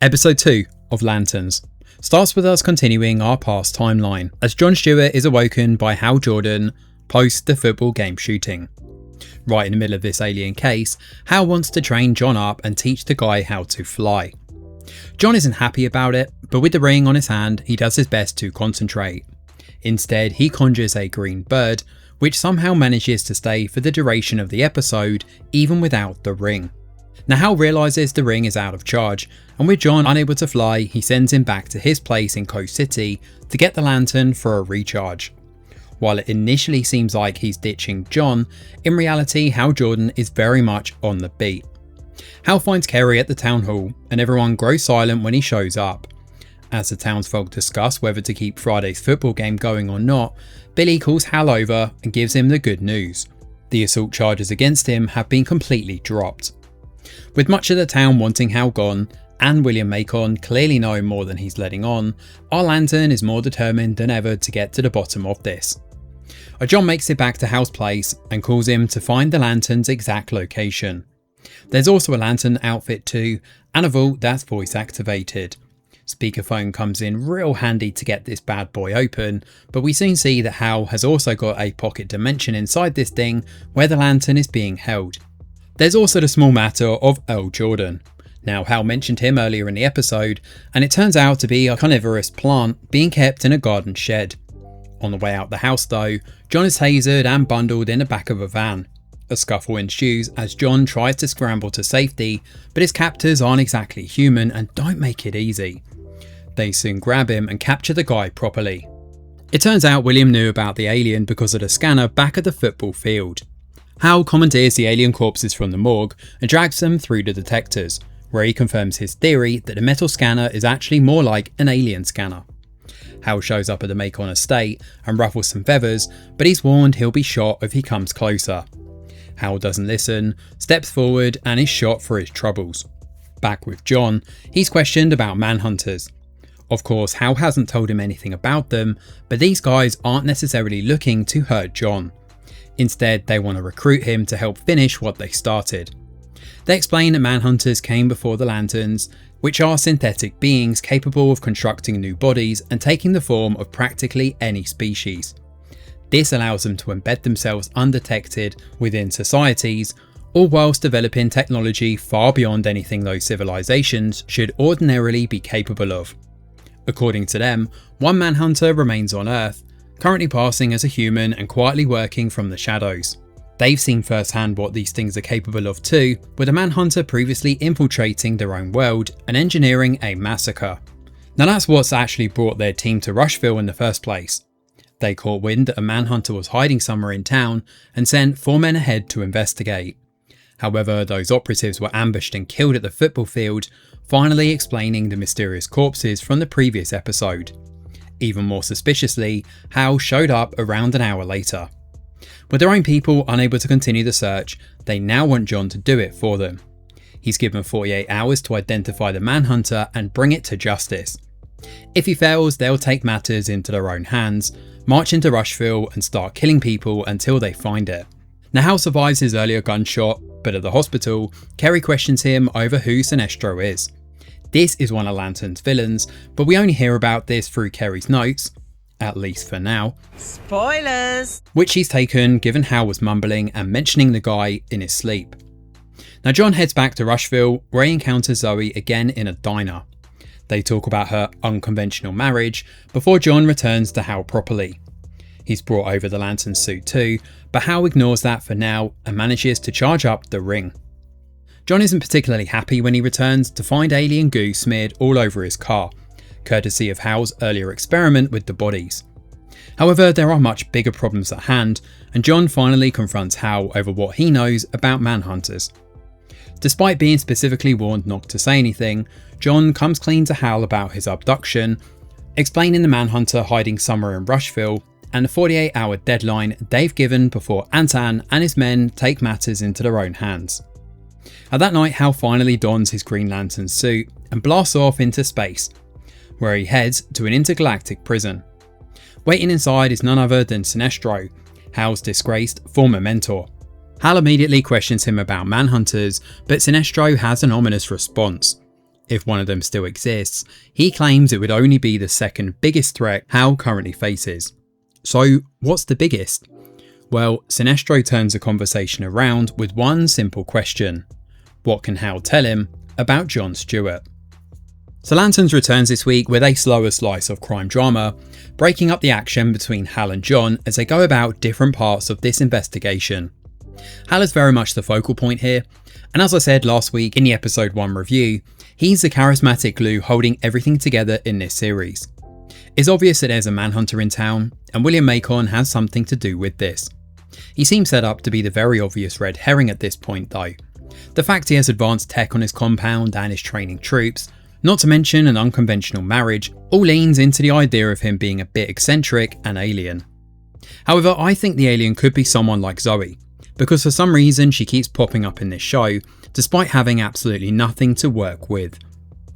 Episode 2 of Lanterns starts with us continuing our past timeline as John Stewart is awoken by Hal Jordan post the football game shooting. Right in the middle of this alien case, Hal wants to train John up and teach the guy how to fly. John isn't happy about it, but with the ring on his hand, he does his best to concentrate. Instead, he conjures a green bird, which somehow manages to stay for the duration of the episode, even without the ring. Now Hal realises the ring is out of charge, and with John unable to fly, he sends him back to his place in Coast City to get the lantern for a recharge. While it initially seems like he's ditching John, in reality Hal Jordan is very much on the beat. Hal finds Kerry at the town hall, and everyone grows silent when he shows up. As the townsfolk discuss whether to keep Friday's football game going or not, Billy calls Hal over and gives him the good news. The assault charges against him have been completely dropped. With much of the town wanting Hal gone, and William Macon clearly knowing more than he's letting on, our lantern is more determined than ever to get to the bottom of this. John makes it back to Hal's place and calls him to find the lantern's exact location. There's also a lantern outfit too, and a vault that's voice activated. Speakerphone comes in real handy to get this bad boy open, but we soon see that Hal has also got a pocket dimension inside this thing where the lantern is being held. There's also the small matter of Earl Jordan. Now Hal mentioned him earlier in the episode, and it turns out to be a carnivorous plant being kept in a garden shed. On the way out the house though, John is tasered and bundled in the back of a van. A scuffle ensues as John tries to scramble to safety, but his captors aren't exactly human and don't make it easy. They soon grab him and capture the guy properly. It turns out William knew about the alien because of the scanner back at the football field. Hal commandeers the alien corpses from the morgue and drags them through the detectors, where he confirms his theory that the metal scanner is actually more like an alien scanner. Hal shows up at the Macon estate and ruffles some feathers, but he's warned he'll be shot if he comes closer. Hal doesn't listen, steps forward and is shot for his troubles. Back with John, he's questioned about manhunters. Of course, Hal hasn't told him anything about them, but these guys aren't necessarily looking to hurt John. Instead, they want to recruit him to help finish what they started. They explain that manhunters came before the lanterns, which are synthetic beings capable of constructing new bodies and taking the form of practically any species. This allows them to embed themselves undetected within societies, all whilst developing technology far beyond anything those civilizations should ordinarily be capable of. According to them, one manhunter remains on Earth, currently passing as a human and quietly working from the shadows. They've seen firsthand what these things are capable of too, with a manhunter previously infiltrating their own world and engineering a massacre. Now that's what's actually brought their team to Rushville in the first place. They caught wind that a manhunter was hiding somewhere in town and sent 4 men ahead to investigate. However, those operatives were ambushed and killed at the football field, finally explaining the mysterious corpses from the previous episode. Even more suspiciously, Hal showed up around an hour later. With their own people unable to continue the search, they now want John to do it for them. He's given 48 hours to identify the manhunter and bring it to justice. If he fails, they'll take matters into their own hands, march into Rushville and start killing people until they find it. Now Hal survives his earlier gunshot, but at the hospital, Kerry questions him over who Sinestro is. This is one of Lantern's villains, but we only hear about this through Kerry's notes, at least for now. Spoilers! Which he's taken given Hal was mumbling and mentioning the guy in his sleep. Now John heads back to Rushville where he encounters Zoe again in a diner. They talk about her unconventional marriage before John returns to Hal properly. He's brought over the lantern suit too, but Hal ignores that for now and manages to charge up the ring. John isn't particularly happy when he returns to find alien goo smeared all over his car, courtesy of Hal's earlier experiment with the bodies. However, there are much bigger problems at hand, and John finally confronts Hal over what he knows about manhunters. Despite being specifically warned not to say anything, John comes clean to Hal about his abduction, explaining the manhunter hiding somewhere in Rushville and the 48-hour deadline they've given before Anton and his men take matters into their own hands. At that night, Hal finally dons his Green Lantern suit and blasts off into space, where he heads to an intergalactic prison. Waiting inside is none other than Sinestro, Hal's disgraced former mentor. Hal immediately questions him about manhunters, but Sinestro has an ominous response. if one of them still exists, he claims it would only be the second biggest threat Hal currently faces. So what's the biggest? Well, Sinestro turns the conversation around with one simple question. What can Hal tell him about Jon Stewart? So Lanterns returns this week with a slower slice of crime drama, breaking up the action between Hal and Jon as they go about different parts of this investigation. Hal is very much the focal point here, and as I said last week in the episode 1 review, he's the charismatic glue holding everything together in this series. It's obvious that there's a manhunter in town, and William Macon has something to do with this. He seems set up to be the very obvious red herring at this point though. The fact he has advanced tech on his compound and is training troops, not to mention an unconventional marriage, all leans into the idea of him being a bit eccentric and alien. However, I think the alien could be someone like Zoe, because for some reason she keeps popping up in this show, despite having absolutely nothing to work with.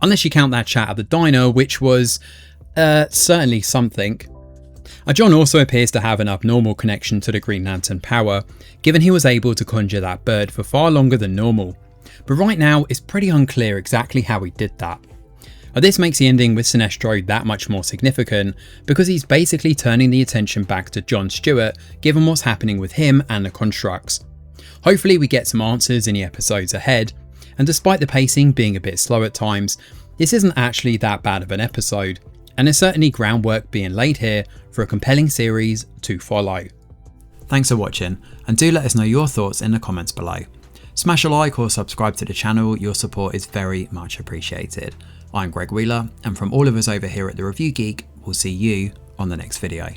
Unless you count that chat at the diner, which was, certainly something. Jon also appears to have an abnormal connection to the Green Lantern power, given he was able to conjure that bird for far longer than normal. But right now, it's pretty unclear exactly how he did that. This makes the ending with Sinestro that much more significant, because he's basically turning the attention back to Jon Stewart, given what's happening with him and the constructs. Hopefully we get some answers in the episodes ahead, and despite the pacing being a bit slow at times, this isn't actually that bad of an episode, and there's certainly groundwork being laid here for a compelling series to follow. Thanks for watching, and do let us know your thoughts in the comments below. Smash a like or subscribe to the channel, your support is very much appreciated. I'm Greg Wheeler, and from all of us over here at The Review Geek, we'll see you on the next video.